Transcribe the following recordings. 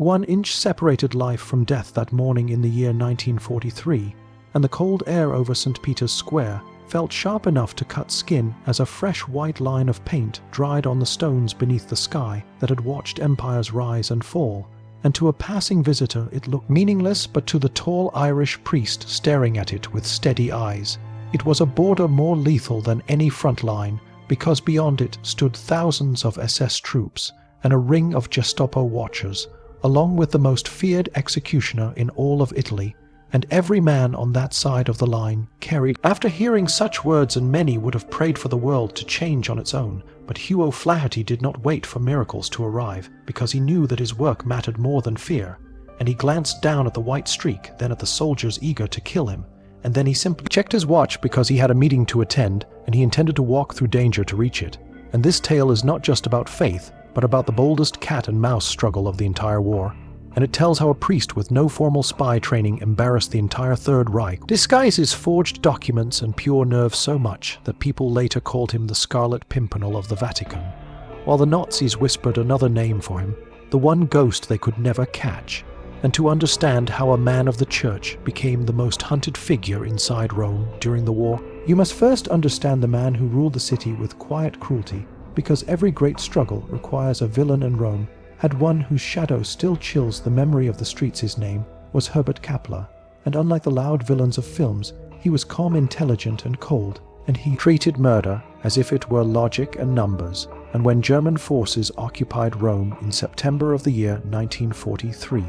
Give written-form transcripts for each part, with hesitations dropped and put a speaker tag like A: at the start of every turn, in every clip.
A: 1 inch separated life from death that morning in the year 1943, and the cold air over St. Peter's Square felt sharp enough to cut skin as a fresh white line of paint dried on the stones beneath the sky that had watched empires rise and fall, and to a passing visitor it looked meaningless, but to the tall Irish priest staring at it with steady eyes, it was a border more lethal than any front line, because beyond it stood thousands of SS troops and a ring of Gestapo watchers, along with the most feared executioner in all of Italy, and every man on that side of the line carried. After hearing such words, and many would have prayed for the world to change on its own, but Hugh O'Flaherty did not wait for miracles to arrive, because he knew that his work mattered more than fear, and he glanced down at the white streak, then at the soldiers eager to kill him, and then he simply checked his watch because he had a meeting to attend, and he intended to walk through danger to reach it. And this tale is not just about faith, but about the boldest cat and mouse struggle of the entire war. And it tells how a priest with no formal spy training embarrassed the entire Third Reich, disguises forged documents and pure nerve so much that people later called him the Scarlet Pimpernel of the Vatican, while the Nazis whispered another name for him, the one ghost they could never catch. And to understand how a man of the church became the most hunted figure inside Rome during the war, you must first understand the man who ruled the city with quiet cruelty, because every great struggle requires a villain, in Rome had one whose shadow still chills the memory of the streets. His name was Herbert Kappler, and unlike the loud villains of films, he was calm, intelligent, and cold, and he treated murder as if it were logic and numbers. And when German forces occupied Rome in September of the year 1943,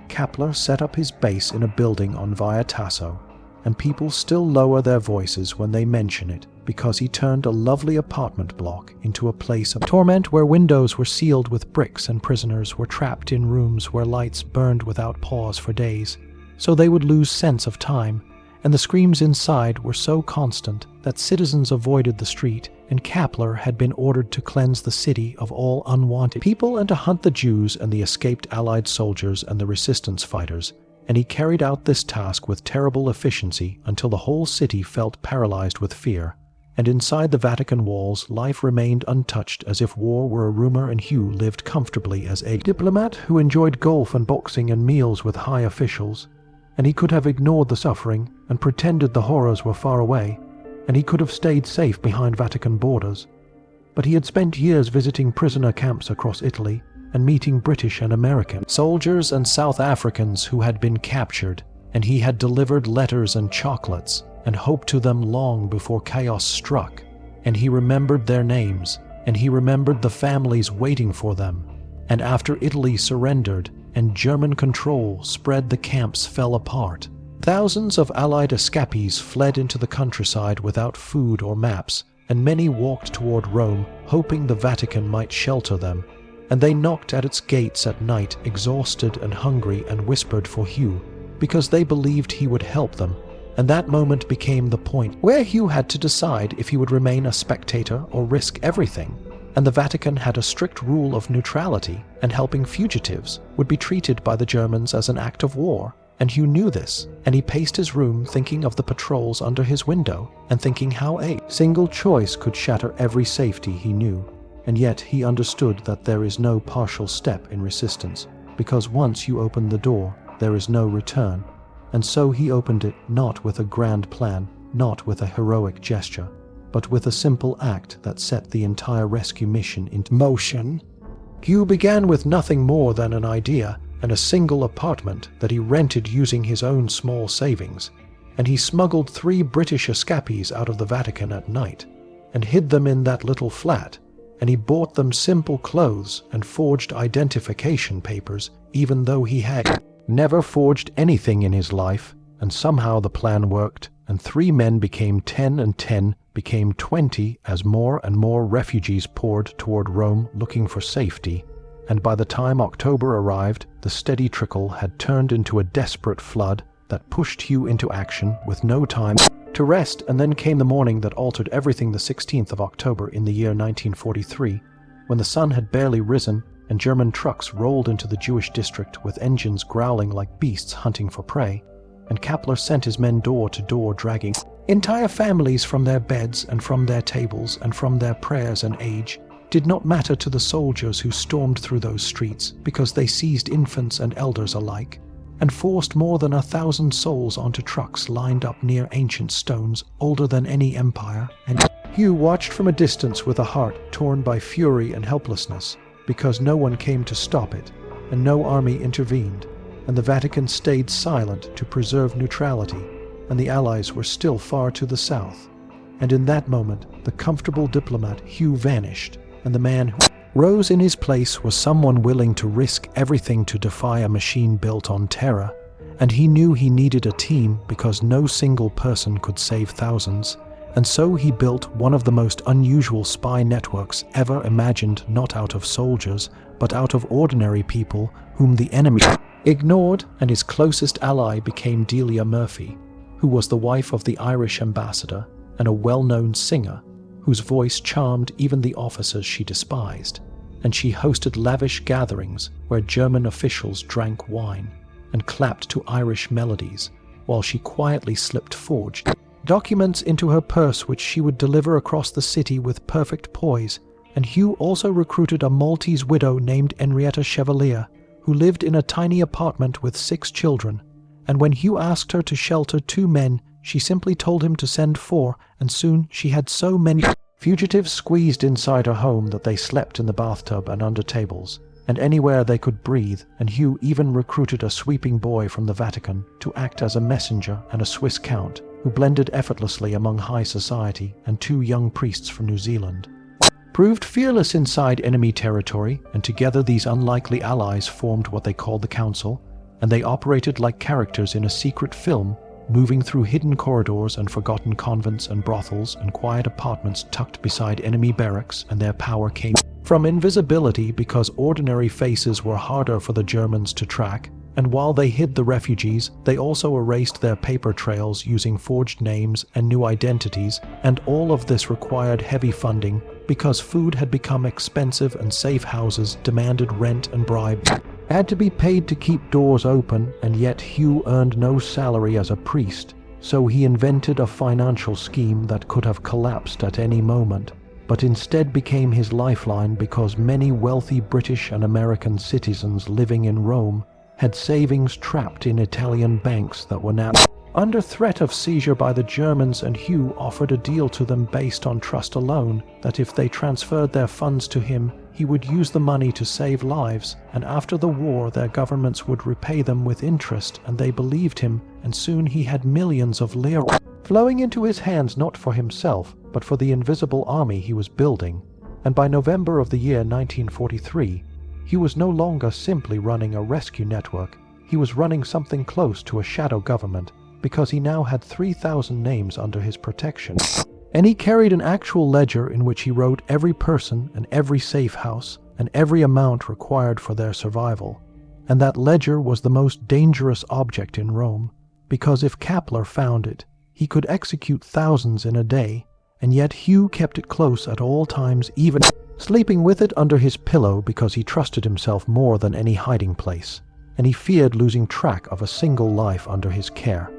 A: Kappler set up his base in a building on Via Tasso, and people still lower their voices when they mention it, because he turned a lovely apartment block into a place of torment where windows were sealed with bricks and prisoners were trapped in rooms where lights burned without pause for days, so they would lose sense of time, and the screams inside were so constant that citizens avoided the street, and Kappler had been ordered to cleanse the city of all unwanted people and to hunt the Jews and the escaped Allied soldiers and the resistance fighters, and he carried out this task with terrible efficiency until the whole city felt paralyzed with fear. And inside the Vatican walls, life remained untouched as if war were a rumor, and Hugh lived comfortably as a diplomat who enjoyed golf and boxing and meals with high officials, and he could have ignored the suffering and pretended the horrors were far away, and he could have stayed safe behind Vatican borders. But he had spent years visiting prisoner camps across Italy and meeting British and American soldiers and South Africans who had been captured, and he had delivered letters and chocolates and hoped to them long before chaos struck, and he remembered their names, and he remembered the families waiting for them. And after Italy surrendered and German control spread, the camps fell apart. Thousands of Allied escapees fled into the countryside without food or maps, and many walked toward Rome, hoping the Vatican might shelter them. And they knocked at its gates at night, exhausted and hungry, and whispered for Hugh, because they believed he would help them. And that moment became the point where Hugh had to decide if he would remain a spectator or risk everything. And the Vatican had a strict rule of neutrality, and helping fugitives would be treated by the Germans as an act of war. And Hugh knew this, and he paced his room thinking of the patrols under his window, and thinking how a single choice could shatter every safety he knew. And yet he understood that there is no partial step in resistance, because once you open the door, there is no return. And so he opened it, not with a grand plan, not with a heroic gesture, but with a simple act that set the entire rescue mission into motion. Hugh began with nothing more than an idea and a single apartment that he rented using his own small savings, and he smuggled 3 British escapees out of the Vatican at night, and hid them in that little flat, and he bought them simple clothes and forged identification papers, even though he had never forged anything in his life, and somehow the plan worked, and 3 men became 10 and 10 became 20 as more and more refugees poured toward Rome looking for safety. And by the time October arrived, the steady trickle had turned into a desperate flood that pushed Hugh into action with no time to rest. And then came the morning that altered everything, the 16th of October in the year 1943, when the sun had barely risen and German trucks rolled into the Jewish district with engines growling like beasts hunting for prey, and Kappler sent his men door to door, dragging entire families from their beds and from their tables and from their prayers and age, did not matter to the soldiers who stormed through those streets because they seized infants and elders alike and forced more than 1,000 souls onto trucks lined up near ancient stones older than any empire. And Hugh watched from a distance with a heart torn by fury and helplessness because no one came to stop it and no army intervened, and the Vatican stayed silent to preserve neutrality, and the Allies were still far to the south. And in that moment, the comfortable diplomat Hugh vanished, and the man who rose in his place was someone willing to risk everything to defy a machine built on terror. And he knew he needed a team because no single person could save thousands. And so he built one of the most unusual spy networks ever imagined, not out of soldiers, but out of ordinary people whom the enemy ignored, and his closest ally became Delia Murphy, who was the wife of the Irish ambassador and a well-known singer whose voice charmed even the officers she despised, and she hosted lavish gatherings where German officials drank wine and clapped to Irish melodies while she quietly slipped forged documents into her purse which she would deliver across the city with perfect poise. And Hugh also recruited a Maltese widow named Henrietta Chevalier, who lived in a tiny apartment with 6 children, and when Hugh asked her to shelter 2 men, she simply told him to send 4, and soon she had so many fugitives squeezed inside her home that they slept in the bathtub and under tables, and anywhere they could breathe. And Hugh even recruited a sweeping boy from the Vatican to act as a messenger and a Swiss count, who blended effortlessly among high society, and 2 young priests from New Zealand proved fearless inside enemy territory, and together these unlikely allies formed what they called the Council, and they operated like characters in a secret film, moving through hidden corridors and forgotten convents and brothels and quiet apartments tucked beside enemy barracks, and their power came from invisibility because ordinary faces were harder for the Germans to track. And while they hid the refugees, they also erased their paper trails using forged names and new identities, and all of this required heavy funding because food had become expensive and safe houses demanded rent and bribes had to be paid to keep doors open, and yet Hugh earned no salary as a priest, so he invented a financial scheme that could have collapsed at any moment, but instead became his lifeline because many wealthy British and American citizens living in Rome had savings trapped in Italian banks that were now under threat of seizure by the Germans, and Hugh offered a deal to them based on trust alone, that if they transferred their funds to him, he would use the money to save lives, and after the war their governments would repay them with interest, and they believed him, and soon he had millions of lire flowing into his hands, not for himself, but for the invisible army he was building. And by November of the year 1943, he was no longer simply running a rescue network, he was running something close to a shadow government, because he now had 3,000 names under his protection. And he carried an actual ledger in which he wrote every person and every safe house and every amount required for their survival. And that ledger was the most dangerous object in Rome, because if Kappler found it, he could execute thousands in a day, and yet Hugh kept it close at all times, even sleeping with it under his pillow because he trusted himself more than any hiding place, and he feared losing track of a single life under his care.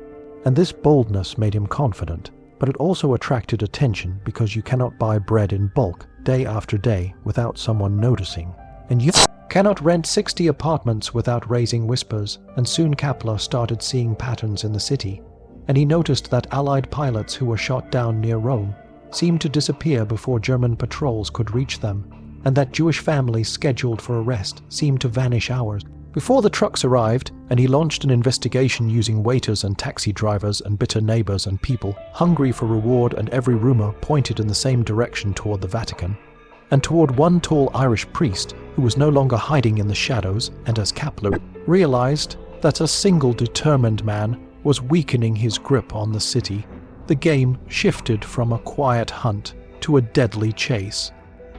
A: And this boldness made him confident, but it also attracted attention because you cannot buy bread in bulk day after day without someone noticing, and you cannot rent 60 apartments without raising whispers. And soon Kappler started seeing patterns in the city, and he noticed that Allied pilots who were shot down near Rome seemed to disappear before German patrols could reach them, and that Jewish families scheduled for arrest seemed to vanish hours before the trucks arrived. And he launched an investigation using waiters and taxi drivers and bitter neighbors and people hungry for reward, and every rumor pointed in the same direction toward the Vatican, and toward one tall Irish priest who was no longer hiding in the shadows. And as Kappler realized that a single determined man was weakening his grip on the city, the game shifted from a quiet hunt to a deadly chase.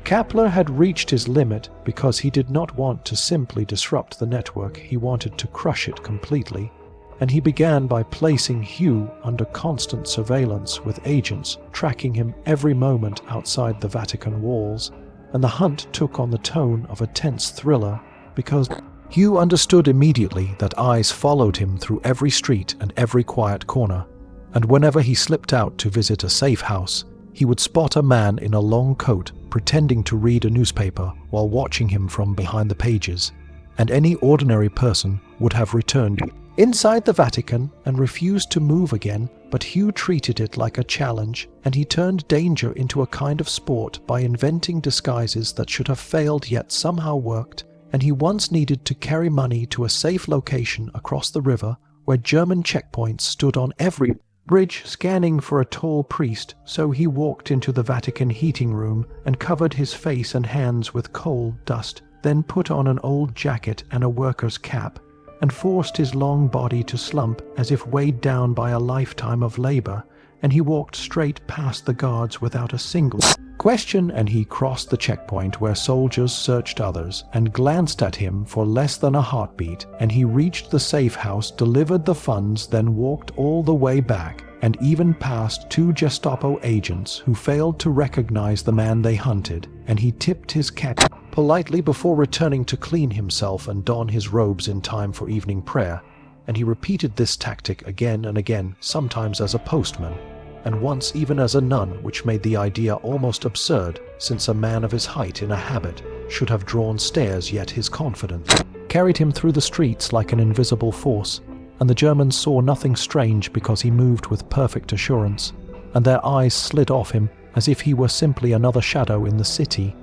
A: Kappler had reached his limit because he did not want to simply disrupt the network, he wanted to crush it completely, and he began by placing Hugh under constant surveillance with agents tracking him every moment outside the Vatican walls, and the hunt took on the tone of a tense thriller because Hugh understood immediately that eyes followed him through every street and every quiet corner, and whenever he slipped out to visit a safe house, he would spot a man in a long coat pretending to read a newspaper while watching him from behind the pages, and any ordinary person would have returned inside the Vatican and refused to move again, but Hugh treated it like a challenge, and he turned danger into a kind of sport by inventing disguises that should have failed yet somehow worked, and he once needed to carry money to a safe location across the river where German checkpoints stood on every bridge scanning for a tall priest, so he walked into the Vatican heating room and covered his face and hands with coal dust, then put on an old jacket and a worker's cap, and forced his long body to slump as if weighed down by a lifetime of labor, and he walked straight past the guards without a single question, and he crossed the checkpoint where soldiers searched others, and glanced at him for less than a heartbeat, and he reached the safe house, delivered the funds, then walked all the way back, and even past 2 Gestapo agents who failed to recognize the man they hunted, and he tipped his cap politely before returning to clean himself and don his robes in time for evening prayer, and he repeated this tactic again and again, sometimes as a postman, and once even as a nun, which made the idea almost absurd, since a man of his height in a habit should have drawn stairs, yet his confidence carried him through the streets like an invisible force, and the Germans saw nothing strange because he moved with perfect assurance, and their eyes slid off him as if he were simply another shadow in the city.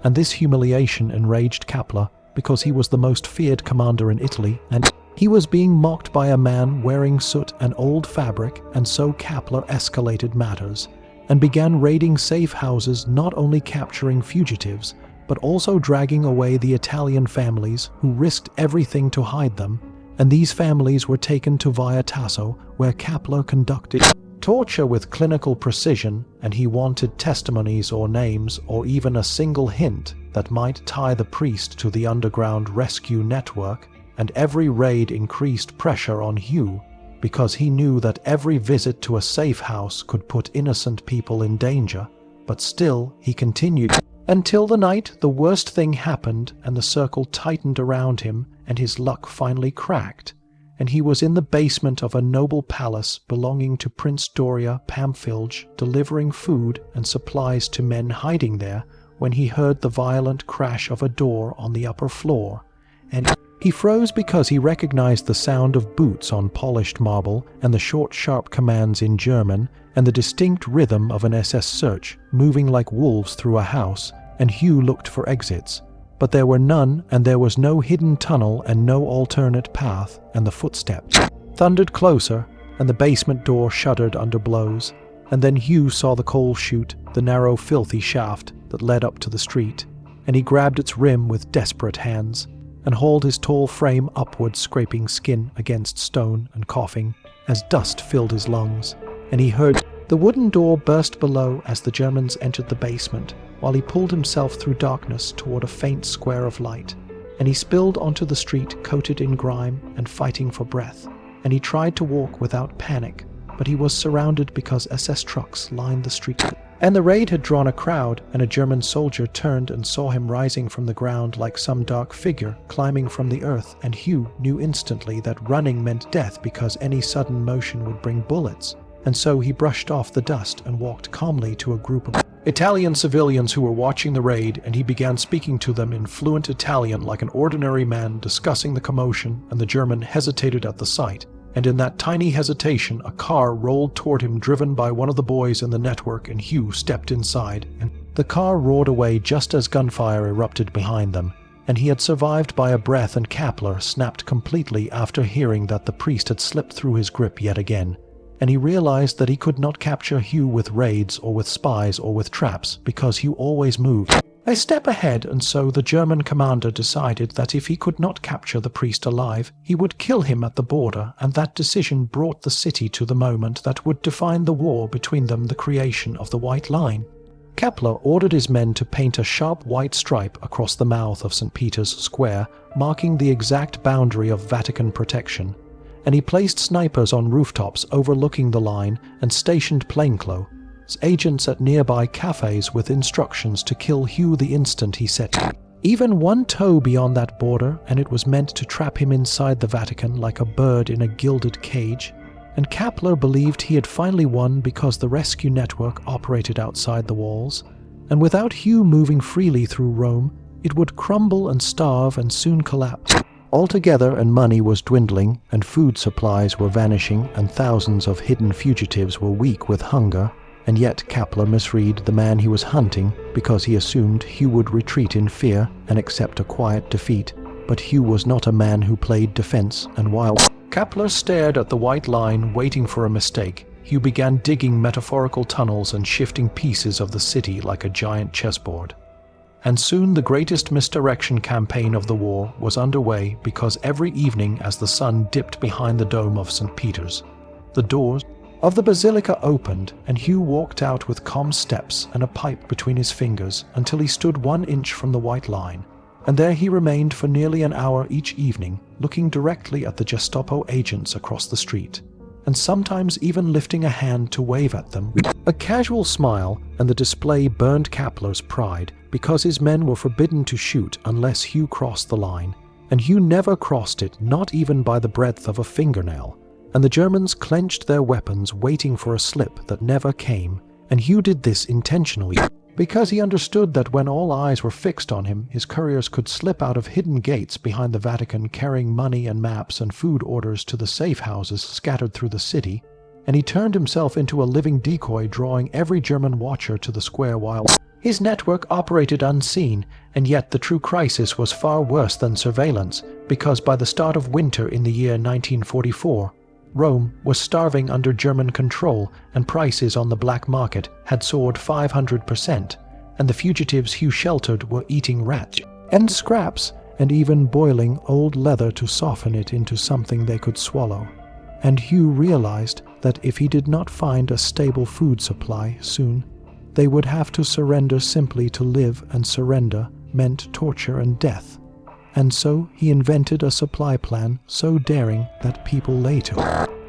A: And this humiliation enraged Kappler, because he was the most feared commander in Italy, and he was being mocked by a man wearing soot and old fabric, and so Kappler escalated matters, and began raiding safe houses, not only capturing fugitives, but also dragging away the Italian families who risked everything to hide them, and these families were taken to Via Tasso, where Kappler conducted torture with clinical precision, and he wanted testimonies or names or even a single hint that might tie the priest to the underground rescue network, and every raid increased pressure on Hugh, because he knew that every visit to a safe house could put innocent people in danger, but still he continued. Until the night the worst thing happened, and the circle tightened around him, and his luck finally cracked, and he was in the basement of a noble palace belonging to Prince Doria Pamphilj, delivering food and supplies to men hiding there, when he heard the violent crash of a door on the upper floor, and he froze because he recognized the sound of boots on polished marble, and the short sharp commands in German, and the distinct rhythm of an SS search, moving like wolves through a house, and Hugh looked for exits. But there were none, and there was no hidden tunnel and no alternate path, and the footsteps thundered closer, and the basement door shuddered under blows, and then Hugh saw the coal chute, the narrow filthy shaft that led up to the street, and he grabbed its rim with desperate hands, and hauled his tall frame upward, scraping skin against stone and coughing, as dust filled his lungs, and he heard the wooden door burst below as the Germans entered the basement, while he pulled himself through darkness toward a faint square of light, and he spilled onto the street coated in grime and fighting for breath, and he tried to walk without panic, but he was surrounded because SS trucks lined the street, and the raid had drawn a crowd, and a German soldier turned and saw him rising from the ground like some dark figure climbing from the earth, and Hugh knew instantly that running meant death because any sudden motion would bring bullets, and so he brushed off the dust and walked calmly to a group of Italian civilians who were watching the raid, and he began speaking to them in fluent Italian like an ordinary man discussing the commotion, and the German hesitated at the sight, and in that tiny hesitation a car rolled toward him driven by one of the boys in the network, and Hugh stepped inside, and the car roared away just as gunfire erupted behind them, and he had survived by a breath, and Kappler snapped completely after hearing that the priest had slipped through his grip yet again, and he realized that he could not capture Hugh with raids or with spies or with traps, because Hugh always moved a step ahead, and so the German commander decided that if he could not capture the priest alive, he would kill him at the border, and that decision brought the city to the moment that would define the war between them, the creation of the White Line. Kappler ordered his men to paint a sharp white stripe across the mouth of St. Peter's Square, marking the exact boundary of Vatican protection, and he placed snipers on rooftops overlooking the line and stationed plainclothes agents at nearby cafes with instructions to kill Hugh the instant he set even one toe beyond that border, and it was meant to trap him inside the Vatican like a bird in a gilded cage. and Kapler believed he had finally won because the rescue network operated outside the walls, and without Hugh moving freely through Rome, it would crumble and starve and soon collapse altogether, and money was dwindling, and food supplies were vanishing, and thousands of hidden fugitives were weak with hunger, and yet Kapler misread the man he was hunting because he assumed Hugh would retreat in fear and accept a quiet defeat, but Hugh was not a man who played defense, and while Kapler stared at the white line waiting for a mistake, Hugh began digging metaphorical tunnels and shifting pieces of the city like a giant chessboard. And soon the greatest misdirection campaign of the war was underway, because every evening as the sun dipped behind the dome of St. Peter's, the doors of the basilica opened, and Hugh walked out with calm steps and a pipe between his fingers until he stood 1 inch from the white line, and there he remained for nearly an hour each evening, looking directly at the Gestapo agents across the street, and sometimes even lifting a hand to wave at them. A casual smile, and the display burned Kapler's pride, because his men were forbidden to shoot unless Hugh crossed the line, and Hugh never crossed it, not even by the breadth of a fingernail, and the Germans clenched their weapons waiting for a slip that never came, and Hugh did this intentionally, because he understood that when all eyes were fixed on him, his couriers could slip out of hidden gates behind the Vatican carrying money and maps and food orders to the safe houses scattered through the city, and he turned himself into a living decoy, drawing every German watcher to the square while his network operated unseen. And yet the true crisis was far worse than surveillance, because by the start of winter in the year 1944, Rome was starving under German control, and prices on the black market had soared 500%, and the fugitives Hugh sheltered were eating rats and scraps, and even boiling old leather to soften it into something they could swallow. And Hugh realized that if he did not find a stable food supply soon, they would have to surrender. Simply to live and surrender meant torture and death. And so he invented a supply plan so daring that people later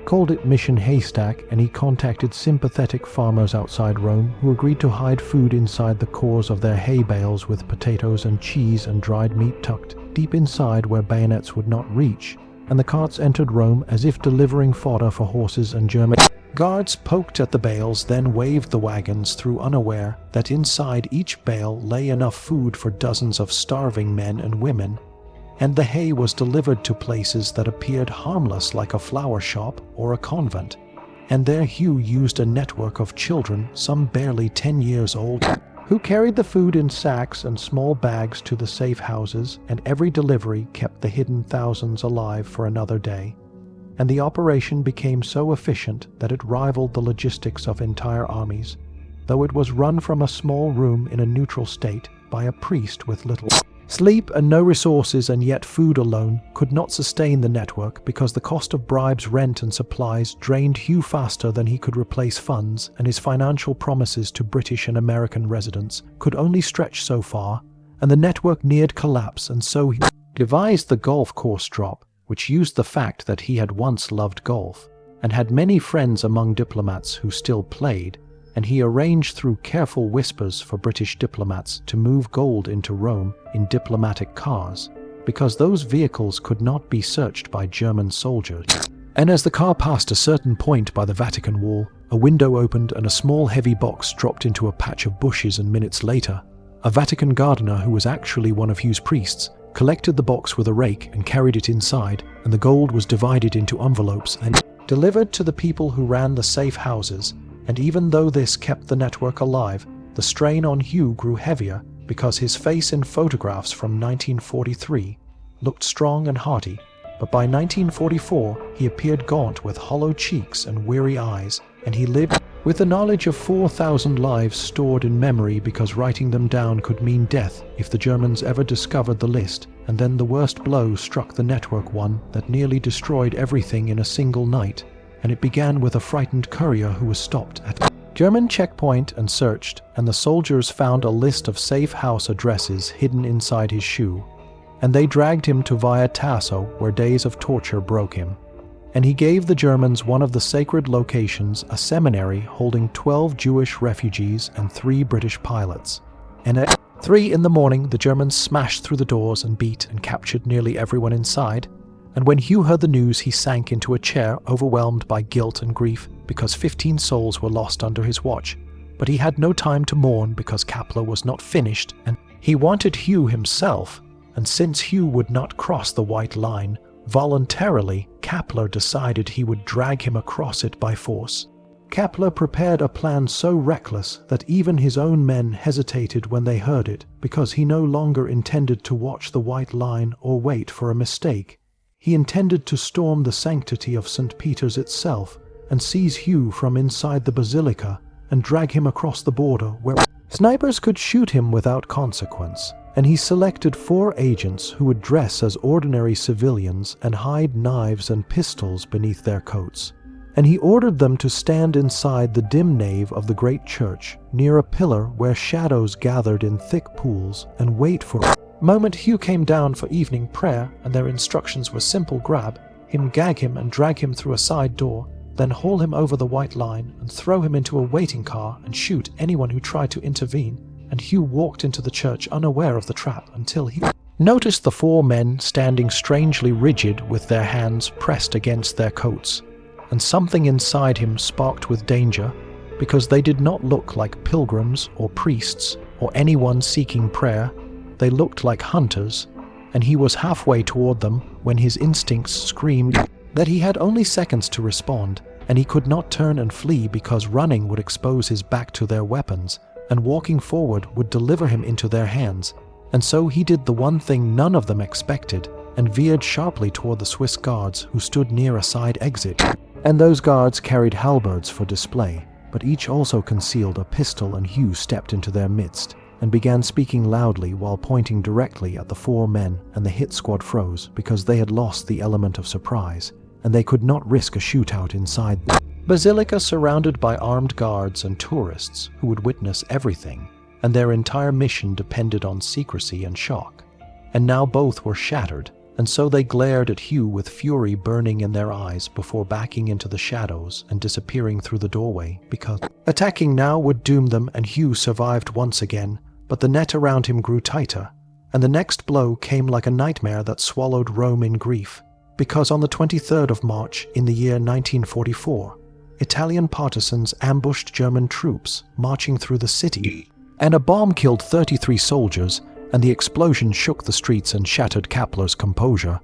A: called it Mission Haystack, and he contacted sympathetic farmers outside Rome who agreed to hide food inside the cores of their hay bales, with potatoes and cheese and dried meat tucked deep inside where bayonets would not reach, and the carts entered Rome as if delivering fodder for horses, and German guards poked at the bales, then waved the wagons through, unaware that inside each bale lay enough food for dozens of starving men and women, and the hay was delivered to places that appeared harmless like a flower shop or a convent, and there Hugh used a network of children, some barely 10 years old, who carried the food in sacks and small bags to the safe houses, and every delivery kept the hidden thousands alive for another day. And the operation became so efficient that it rivaled the logistics of entire armies, though it was run from a small room in a neutral state by a priest with little sleep and no resources, and yet food alone could not sustain the network, because the cost of bribes, rent and supplies drained Hugh faster than he could replace funds, and his financial promises to British and American residents could only stretch so far, and the network neared collapse. And so he devised the golf course drop, which used the fact that he had once loved golf and had many friends among diplomats who still played, and he arranged through careful whispers for British diplomats to move gold into Rome in diplomatic cars, because those vehicles could not be searched by German soldiers. And as the car passed a certain point by the Vatican wall, a window opened and a small heavy box dropped into a patch of bushes, and minutes later, a Vatican gardener, who was actually one of Hugh's priests, collected the box with a rake and carried it inside, and the gold was divided into envelopes and delivered to the people who ran the safe houses. And even though this kept the network alive, the strain on Hugh grew heavier, because his face in photographs from 1943 looked strong and hearty, but by 1944 he appeared gaunt with hollow cheeks and weary eyes, and he lived with the knowledge of 4,000 lives stored in memory, because writing them down could mean death if the Germans ever discovered the list. And then the worst blow struck the network, one that nearly destroyed everything in a single night, and it began with a frightened courier who was stopped at a German checkpoint and searched, and the soldiers found a list of safe house addresses hidden inside his shoe, and they dragged him to Via Tasso, where days of torture broke him. And he gave the Germans one of the sacred locations, a seminary holding 12 Jewish refugees and 3 British pilots. And at 3 in the morning, the Germans smashed through the doors and beat and captured nearly everyone inside. And when Hugh heard the news, he sank into a chair, overwhelmed by guilt and grief because 15 souls were lost under his watch. But he had no time to mourn because Kapler was not finished, and he wanted Hugh himself. And since Hugh would not cross the white line, voluntarily, Kapler decided he would drag him across it by force. Kapler prepared a plan so reckless that even his own men hesitated when they heard it, because he no longer intended to watch the white line or wait for a mistake. He intended to storm the sanctity of St. Peter's itself and seize Hugh from inside the basilica and drag him across the border where snipers could shoot him without consequence. And he selected 4 agents who would dress as ordinary civilians and hide knives and pistols beneath their coats. And he ordered them to stand inside the dim nave of the great church, near a pillar where shadows gathered in thick pools, and wait for the moment Hugh came down for evening prayer, and their instructions were simple: grab him, gag him, and drag him through a side door, then haul him over the white line and throw him into a waiting car and shoot anyone who tried to intervene. And Hugh walked into the church unaware of the trap until he noticed the 4 men standing strangely rigid with their hands pressed against their coats. And something inside him sparked with danger, because they did not look like pilgrims or priests or anyone seeking prayer. They looked like hunters, and he was halfway toward them when his instincts screamed that he had only seconds to respond, and he could not turn and flee because running would expose his back to their weapons, and walking forward would deliver him into their hands. And so he did the one thing none of them expected, and veered sharply toward the Swiss guards who stood near a side exit. And those guards carried halberds for display, but each also concealed a pistol, and Hugh stepped into their midst and began speaking loudly while pointing directly at the 4 men, and the hit squad froze because they had lost the element of surprise, and they could not risk a shootout inside the basilica surrounded by armed guards and tourists who would witness everything, and their entire mission depended on secrecy and shock. And now both were shattered, and so they glared at Hugh with fury burning in their eyes before backing into the shadows and disappearing through the doorway, because attacking now would doom them. And Hugh survived once again, but the net around him grew tighter, and the next blow came like a nightmare that swallowed Rome in grief, because on the 23rd of March in the year 1944, Italian partisans ambushed German troops marching through the city, and a bomb killed 33 soldiers, and the explosion shook the streets and shattered Kapler's composure.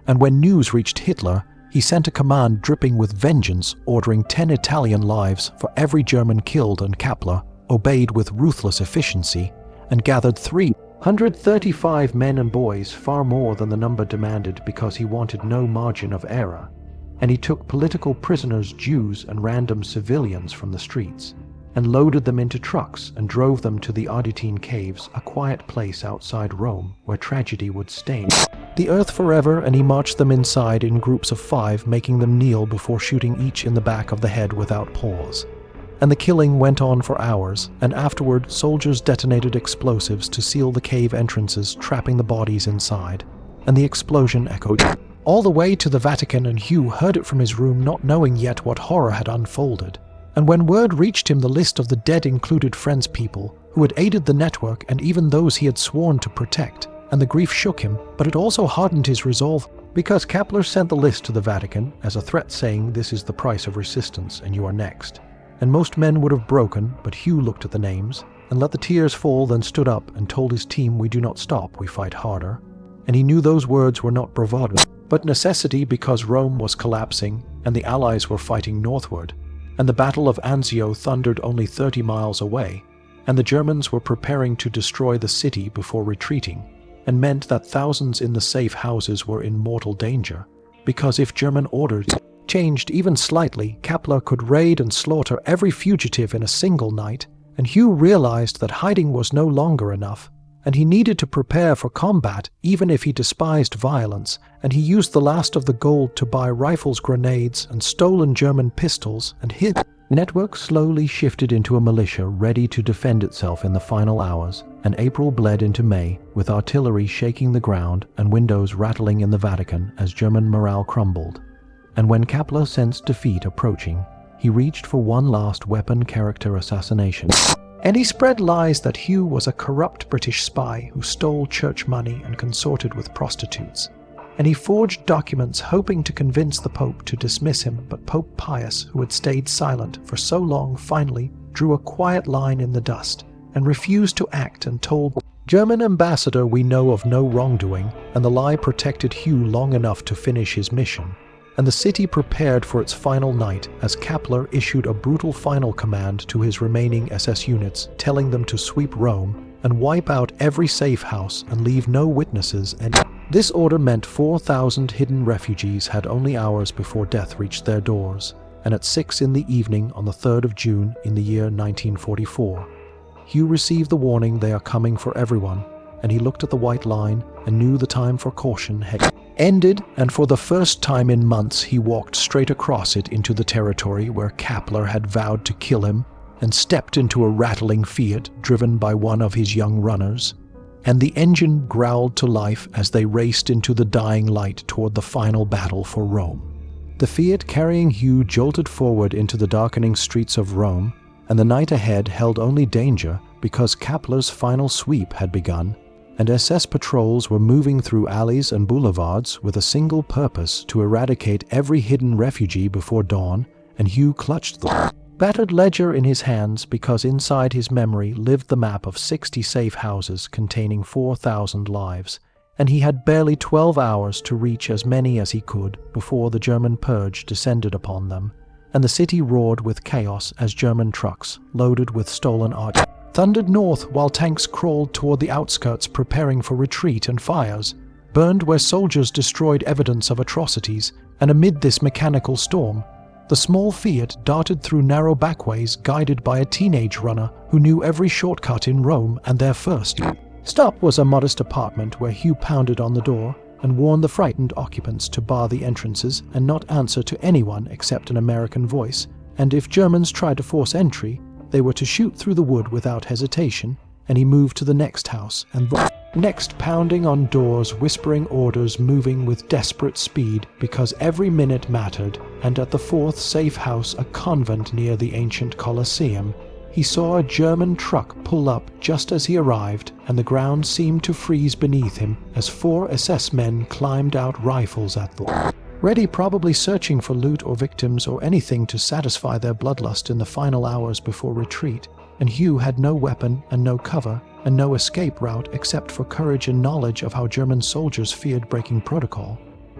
A: And when news reached Hitler, he sent a command dripping with vengeance, ordering 10 Italian lives for every German killed, and Kapler obeyed with ruthless efficiency and gathered 335 men and boys, far more than the number demanded, because he wanted no margin of error. And he took political prisoners, Jews and random civilians from the streets, and loaded them into trucks and drove them to the Auditine Caves, a quiet place outside Rome where tragedy would stain the earth forever. And he marched them inside in groups of 5, making them kneel before shooting each in the back of the head without pause. And the killing went on for hours, and afterward soldiers detonated explosives to seal the cave entrances, trapping the bodies inside. And the explosion echoed all the way to the Vatican, and Hugh heard it from his room, not knowing yet what horror had unfolded. And when word reached him, the list of the dead included friends, people who had aided the network, and even those he had sworn to protect. And the grief shook him, but it also hardened his resolve, because Kapler sent the list to the Vatican as a threat, saying, "This is the price of resistance, and you are next." And most men would have broken, but Hugh looked at the names and let the tears fall, then stood up and told his team, "We do not stop, we fight harder." And he knew those words were not bravado, but necessity, because Rome was collapsing and the Allies were fighting northward. And the Battle of Anzio thundered only 30 miles away, and the Germans were preparing to destroy the city before retreating, and meant that thousands in the safe houses were in mortal danger, because if German orders changed even slightly, Kapler could raid and slaughter every fugitive in a single night. And Hugh realized that hiding was no longer enough, and he needed to prepare for combat even if he despised violence, and he used the last of the gold to buy rifles, grenades, and stolen German pistols, and his network slowly shifted into a militia ready to defend itself in the final hours. And April bled into May, with artillery shaking the ground and windows rattling in the Vatican as German morale crumbled. And when Kapler sensed defeat approaching, he reached for one last weapon character assassination. And he spread lies that Hugh was a corrupt British spy who stole church money and consorted with prostitutes. and he forged documents hoping to convince the Pope to dismiss him, but Pope Pius, who had stayed silent for so long, finally drew a quiet line in the dust and refused to act and told German ambassador, "We know of no wrongdoing," and the lie protected Hugh long enough to finish his mission. And the city prepared for its final night as Kappler issued a brutal final command to his remaining SS units, telling them to sweep Rome and wipe out every safe house and leave no witnesses. And this order meant 4,000 hidden refugees had only hours before death reached their doors, and at 6 in the evening on the 3rd of June in the year 1944. Hugh received the warning, "They are coming for everyone," and he looked at the white line and knew the time for caution had ended, and for the first time in months he walked straight across it into the territory where Kappler had vowed to kill him, and stepped into a rattling Fiat driven by one of his young runners. And the engine growled to life as they raced into the dying light toward the final battle for Rome. The Fiat carrying Hugh jolted forward into the darkening streets of Rome, and the night ahead held only danger because Kappler's final sweep had begun, and SS patrols were moving through alleys and boulevards with a single purpose: to eradicate every hidden refugee before dawn. And Hugh clutched the battered ledger in his hands because inside his memory lived the map of 60 safe houses containing 4,000 lives, and he had barely 12 hours to reach as many as he could before the German purge descended upon them, and the city roared with chaos as German trucks, loaded with stolen art, thundered north while tanks crawled toward the outskirts preparing for retreat, and fires burned where soldiers destroyed evidence of atrocities. And amid this mechanical storm, the small Fiat darted through narrow backways guided by a teenage runner who knew every shortcut in Rome, and their first stop was a modest apartment where Hugh pounded on the door and warned the frightened occupants to bar the entrances and not answer to anyone except an American voice, and if Germans tried to force entry, they were to shoot through the wood without hesitation. And he moved to the next house, and next, pounding on doors, whispering orders, moving with desperate speed because every minute mattered. And at the 4th safe house, a convent near the ancient Colosseum, he saw a German truck pull up just as he arrived, and the ground seemed to freeze beneath him as 4 SS men climbed out, rifles at the ready, probably searching for loot or victims or anything to satisfy their bloodlust in the final hours before retreat. And Hugh had no weapon and no cover and no escape route except for courage and knowledge of how German soldiers feared breaking protocol.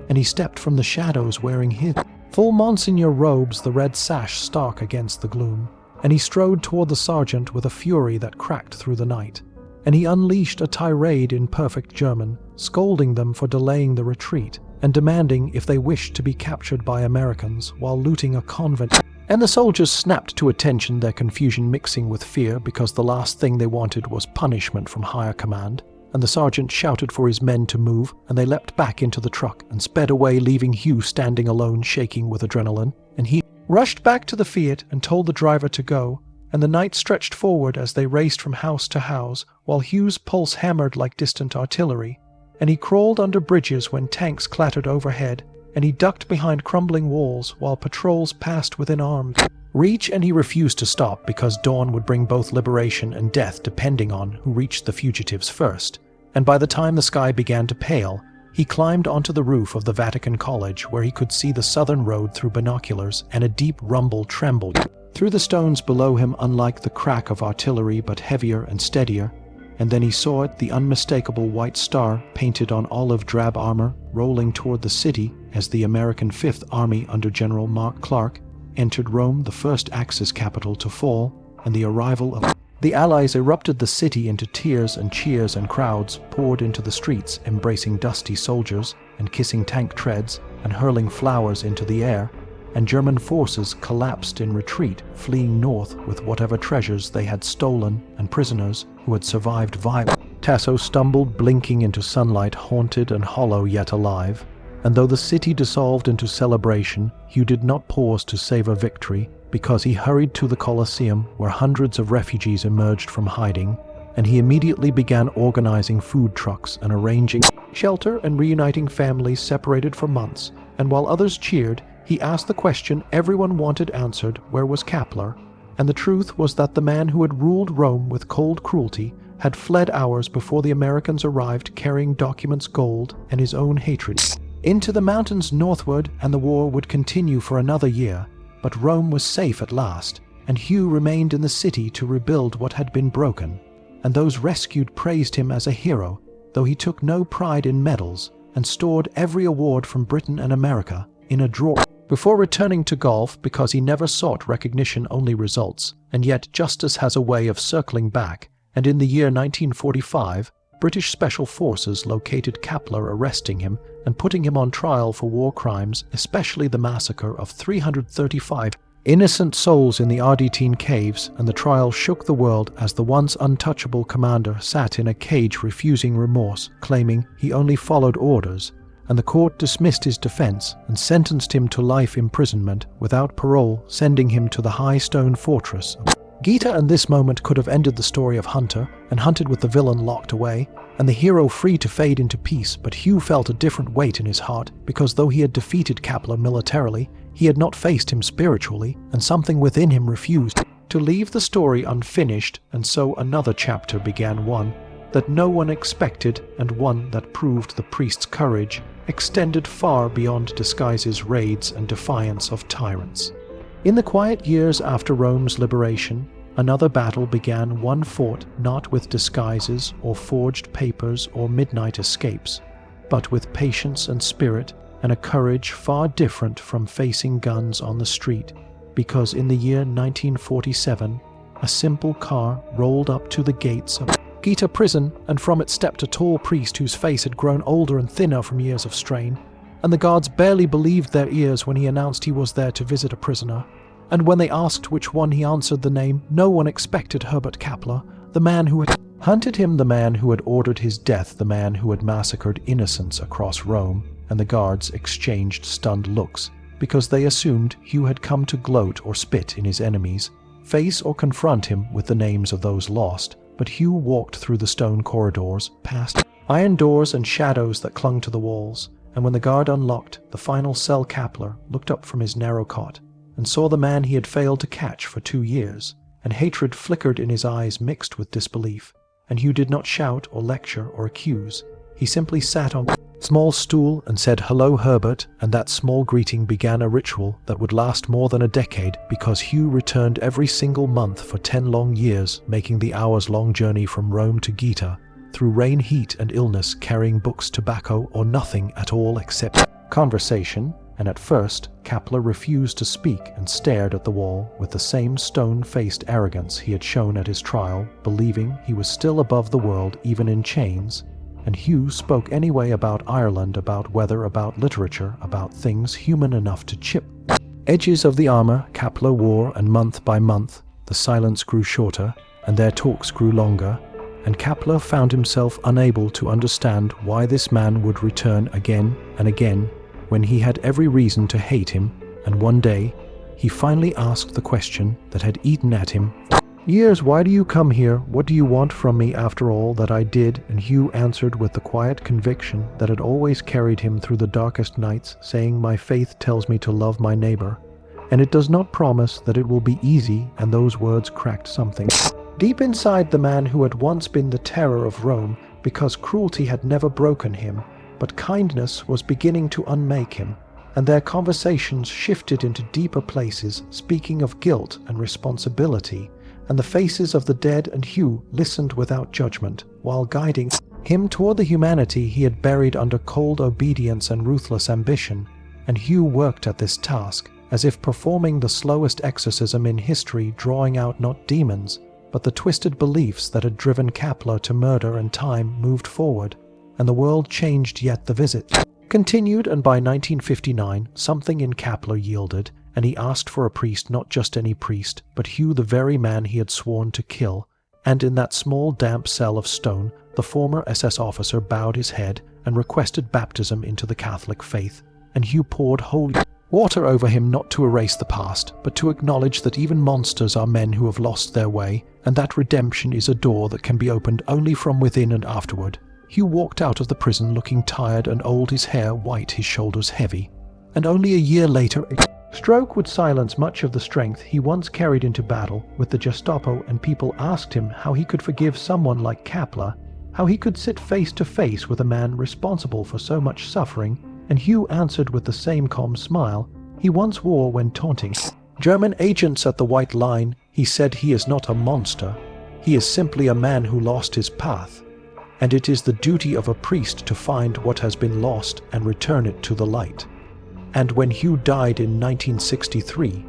A: And he stepped from the shadows wearing his full Monsignor robes, the red sash stark against the gloom. And he strode toward the sergeant with a fury that cracked through the night. And he unleashed a tirade in perfect German, scolding them for delaying the retreat and demanding if they wished to be captured by Americans while looting a convent. And the soldiers snapped to attention, their confusion mixing with fear because the last thing they wanted was punishment from higher command. And the sergeant shouted for his men to move, and they leapt back into the truck and sped away, leaving Hugh standing alone, shaking with adrenaline. And he rushed back to the Fiat and told the driver to go, and the night stretched forward as they raced from house to house, while Hugh's pulse hammered like distant artillery. And he crawled under bridges when tanks clattered overhead, and he ducked behind crumbling walls while patrols passed within arm's reach, and he refused to stop because dawn would bring both liberation and death depending on who reached the fugitives first. And by the time the sky began to pale, he climbed onto the roof of the Vatican College where he could see the southern road through binoculars, and a deep rumble trembled through the stones below him, unlike the crack of artillery but heavier and steadier. And then he saw it, the unmistakable white star painted on olive drab armor, rolling toward the city as the American Fifth Army under General Mark Clark entered Rome, the first Axis capital to fall. And the arrival of the Allies erupted the city into tears and cheers, and crowds poured into the streets, embracing dusty soldiers and kissing tank treads and hurling flowers into the air. And German forces collapsed in retreat, fleeing north with whatever treasures they had stolen and prisoners who had survived violence. Tasso stumbled, blinking into sunlight, haunted and hollow yet alive. And though the city dissolved into celebration, Hugh did not pause to savor victory, because he hurried to the Colosseum where hundreds of refugees emerged from hiding, and he immediately began organizing food trucks and arranging shelter and reuniting families separated for months. And while others cheered, he asked the question everyone wanted answered: where was Kappler? And the truth was that the man who had ruled Rome with cold cruelty had fled hours before the Americans arrived, carrying documents, gold, and his own hatred. into the mountains northward, and the war would continue for another year. But Rome was safe at last, and Hugh remained in the city to rebuild what had been broken. And those rescued praised him as a hero, though he took no pride in medals and stored every award from Britain and America in a drawer before returning to golf, because he never sought recognition, only results. And yet justice has a way of circling back, and in the year 1945, British Special Forces located Kapler, arresting him and putting him on trial for war crimes, especially the massacre of 335 innocent souls in the Ardeatine caves, and the trial shook the world as the once untouchable commander sat in a cage refusing remorse, claiming he only followed orders, and the court dismissed his defense and sentenced him to life imprisonment without parole, sending him to the high stone fortress. Gita in this moment could have ended the story of Hunter, and hunted with the villain locked away, and the hero free to fade into peace, but Hugh felt a different weight in his heart, because though he had defeated Kapler militarily, he had not faced him spiritually, and something within him refused to leave the story unfinished, and so another chapter began, one that no one expected, and one that proved the priest's courage extended far beyond disguises, raids, and defiance of tyrants. In the quiet years after Rome's liberation, another battle began, one fought not with disguises or forged papers or midnight escapes, but with patience and spirit, and a courage far different from facing guns on the street, because in the year 1947, a simple car rolled up to the gates of Gita prison, and from it stepped a tall priest whose face had grown older and thinner from years of strain, and the guards barely believed their ears when he announced he was there to visit a prisoner. And when they asked which one, he answered the name. No one expected Herbert Kapler, the man who had hunted him, the man who had ordered his death, the man who had massacred innocents across Rome, and the guards exchanged stunned looks, because they assumed Hugh had come to gloat or spit in his enemies, face or confront him with the names of those lost. But Hugh walked through the stone corridors, past iron doors and shadows that clung to the walls, and when the guard unlocked the final cell, Kapler looked up from his narrow cot and saw the man he had failed to catch for 2 years, and hatred flickered in his eyes mixed with disbelief. And Hugh did not shout or lecture or accuse. He simply sat on a small stool and said, "Hello, Herbert," and that small greeting began a ritual that would last more than a decade, because Hugh returned every single month for 10 long years, making the hours-long journey from Rome to Gita, through rain, heat, and illness, carrying books, tobacco, or nothing at all except conversation. And at first, Kapler refused to speak and stared at the wall with the same stone-faced arrogance he had shown at his trial, believing he was still above the world even in chains. And Hugh spoke anyway, about Ireland, about weather, about literature, about things human enough to chip edges of the armor Kapler wore, and month by month the silence grew shorter and their talks grew longer, and Kapler found himself unable to understand why this man would return again and again when he had every reason to hate him. And one day he finally asked the question that had eaten at him for years, "Why do you come here? What do you want from me after all that I did?" And Hugh answered with the quiet conviction that had always carried him through the darkest nights, saying, "My faith tells me to love my neighbor, and it does not promise that it will be easy." And those words cracked something deep inside the man who had once been the terror of Rome, because cruelty had never broken him, but kindness was beginning to unmake him. And their conversations shifted into deeper places, speaking of guilt and responsibility, and the faces of the dead, and Hugh listened without judgment, while guiding him toward the humanity he had buried under cold obedience and ruthless ambition. And Hugh worked at this task, as if performing the slowest exorcism in history, drawing out not demons, but the twisted beliefs that had driven Kapler to murder, and time moved forward, and the world changed, yet the visit continued. And by 1959, something in Kapler yielded, and he asked for a priest, not just any priest, but Hugh, the very man he had sworn to kill. And in that small damp cell of stone, the former SS officer bowed his head and requested baptism into the Catholic faith, and Hugh poured holy water over him, not to erase the past, but to acknowledge that even monsters are men who have lost their way, and that redemption is a door that can be opened only from within. And afterward, Hugh walked out of the prison looking tired and old, his hair white, his shoulders heavy. And only a year later, a stroke would silence much of the strength he once carried into battle with the Gestapo, and people asked him how he could forgive someone like Kapler, how he could sit face to face with a man responsible for so much suffering, and Hugh answered with the same calm smile he once wore when taunting German agents at the White Line. He said he is not a monster, he is simply a man who lost his path, and it is the duty of a priest to find what has been lost and return it to the light. And when Hugh died in 1963,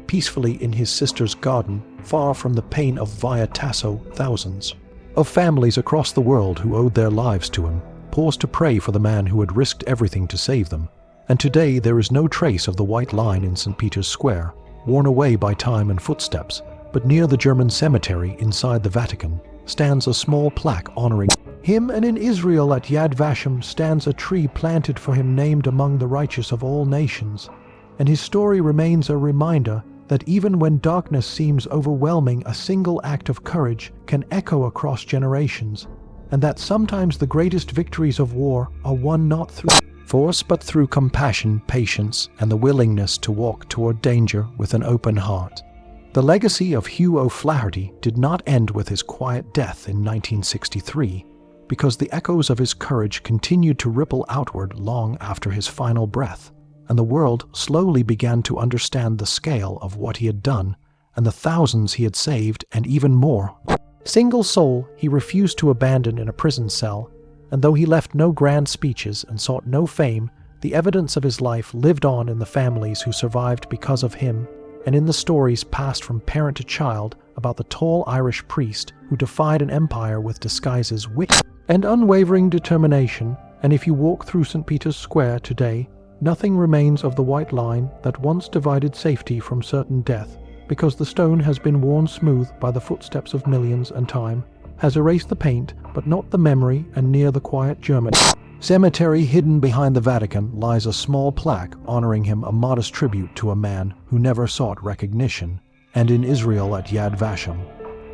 A: peacefully in his sister's garden, far from the pain of Via Tasso, thousands of families across the world who owed their lives to him paused to pray for the man who had risked everything to save them. And today there is no trace of the White Line in St. Peter's Square, worn away by time and footsteps, but near the German cemetery inside the Vatican stands a small plaque honoring him, and in Israel at Yad Vashem stands a tree planted for him named among the righteous of all nations. And his story remains a reminder that even when darkness seems overwhelming, a single act of courage can echo across generations, and that sometimes the greatest victories of war are won not through force but through compassion, patience, and the willingness to walk toward danger with an open heart. The legacy of Hugh O'Flaherty did not end with his quiet death in 1963, because the echoes of his courage continued to ripple outward long after his final breath, and the world slowly began to understand the scale of what he had done and the thousands he had saved, and even more. Single soul he refused to abandon in a prison cell, and though he left no grand speeches and sought no fame, the evidence of his life lived on in the families who survived because of him, and in the stories passed from parent to child about the tall Irish priest who defied an empire with disguises, wit, and unwavering determination. And if you walk through St. Peter's Square today, nothing remains of the White Line that once divided safety from certain death, because the stone has been worn smooth by the footsteps of millions, and time has erased the paint, but not the memory. And near the quiet German cemetery hidden behind the Vatican lies a small plaque honoring him, a modest tribute to a man who never sought recognition. And in Israel at Yad Vashem,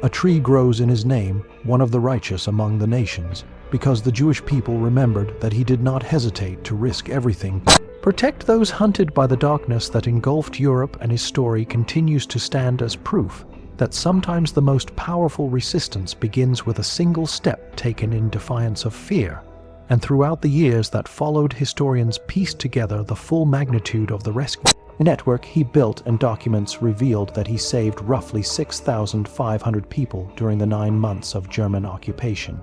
A: a tree grows in his name, one of the righteous among the nations, because the Jewish people remembered that he did not hesitate to risk everything. Protect those hunted by the darkness that engulfed Europe, and his story continues to stand as proof that sometimes the most powerful resistance begins with a single step taken in defiance of fear. And throughout the years that followed, historians pieced together the full magnitude of the rescue network he built, and documents revealed that he saved roughly 6,500 people during the 9 months of German occupation.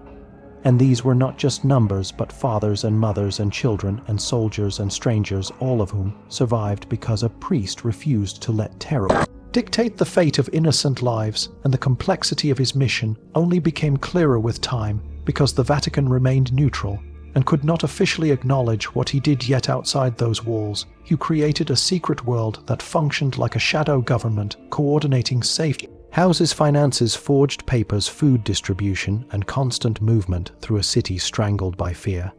A: And these were not just numbers, but fathers and mothers and children and soldiers and strangers, all of whom survived because a priest refused to let terror dictate the fate of innocent lives. And the complexity of his mission only became clearer with time, because the Vatican remained neutral and could not officially acknowledge what he did. Yet outside those walls, he created a secret world that functioned like a shadow government, coordinating safety, houses, finances, forged papers, food distribution, and constant movement through a city strangled by fear.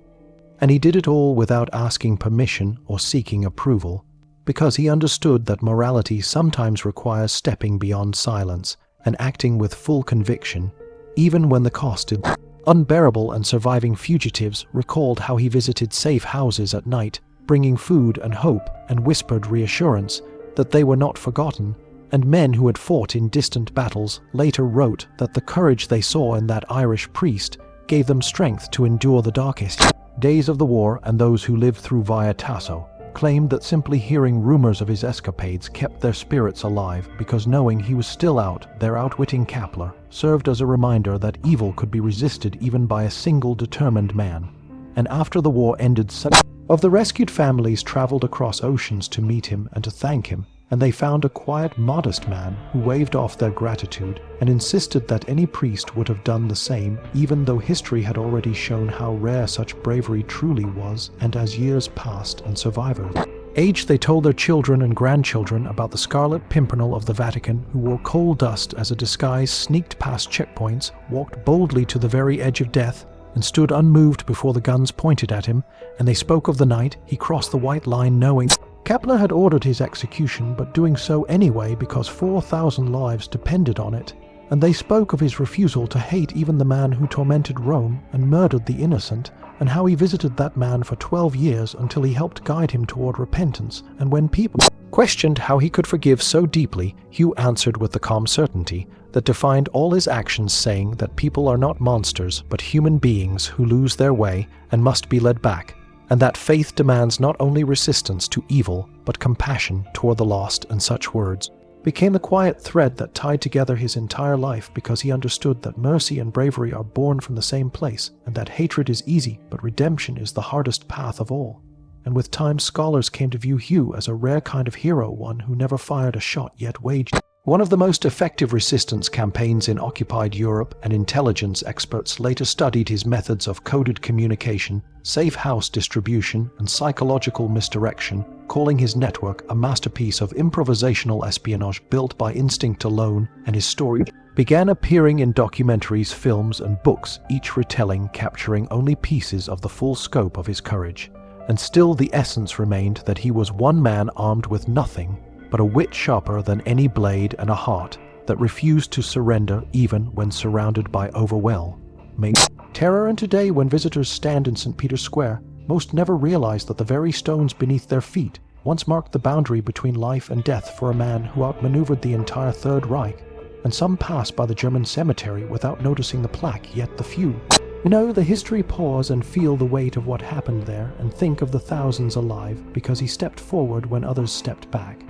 A: And he did it all without asking permission or seeking approval, because he understood that morality sometimes requires stepping beyond silence and acting with full conviction, even when the cost is unbearable. And surviving fugitives recalled how he visited safe houses at night, bringing food and hope, and whispered reassurance that they were not forgotten. And men who had fought in distant battles later wrote that the courage they saw in that Irish priest gave them strength to endure the darkest days of the war. And those who lived through Via Tasso claimed that simply hearing rumors of his escapades kept their spirits alive, because knowing he was still out there outwitting Kepler served as a reminder that evil could be resisted even by a single determined man. And after the war ended, some of the rescued families traveled across oceans to meet him and to thank him, and they found a quiet, modest man who waved off their gratitude and insisted that any priest would have done the same, even though history had already shown how rare such bravery truly was. And as years passed and survivors aged, they told their children and grandchildren about the Scarlet Pimpernel of the Vatican, who wore coal dust as a disguise, sneaked past checkpoints, walked boldly to the very edge of death, and stood unmoved before the guns pointed at him. And they spoke of the night he crossed the White Line, knowing Kepler had ordered his execution, but doing so anyway because 4,000 lives depended on it. And they spoke of his refusal to hate even the man who tormented Rome and murdered the innocent, and how he visited that man for 12 years until he helped guide him toward repentance. And when people questioned how he could forgive so deeply, Hugh answered with the calm certainty that defined all his actions, saying that people are not monsters but human beings who lose their way and must be led back, and that faith demands not only resistance to evil, but compassion toward the lost, and such words became the quiet thread that tied together his entire life, because he understood that mercy and bravery are born from the same place, and that hatred is easy, but redemption is the hardest path of all. And with time, scholars came to view Hugh as a rare kind of hero, one who never fired a shot yet waged one of the most effective resistance campaigns in occupied Europe, and intelligence experts later studied his methods of coded communication, safe house distribution, and psychological misdirection, calling his network a masterpiece of improvisational espionage built by instinct alone, and his story began appearing in documentaries, films, and books, each retelling capturing only pieces of the full scope of his courage. And still the essence remained that he was one man armed with nothing but a wit sharper than any blade, and a heart that refused to surrender even when surrounded by overwhelming terror. And today, when visitors stand in St. Peter's Square, most never realize that the very stones beneath their feet once marked the boundary between life and death for a man who outmaneuvered the entire Third Reich, and some pass by the German cemetery without noticing the plaque, yet the few the history pause and feel the weight of what happened there, and think of the thousands alive because he stepped forward when others stepped back.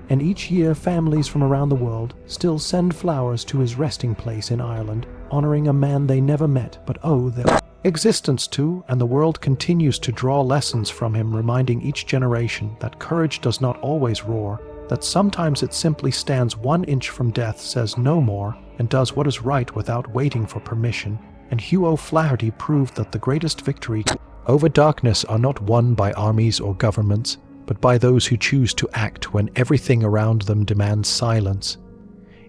A: And each year families from around the world still send flowers to his resting place in Ireland, honoring a man they never met but owe their existence to, and the world continues to draw lessons from him, reminding each generation that courage does not always roar, that sometimes it simply stands 1 inch from death, says no more, and does what is right without waiting for permission. And Hugh O'Flaherty proved that the greatest victory over darkness are not won by armies or governments, but by those who choose to act when everything around them demands silence.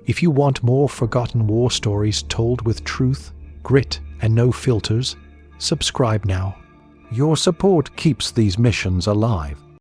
A: If you want more forgotten war stories told with truth, grit, and no filters, subscribe now. Your support keeps these missions alive.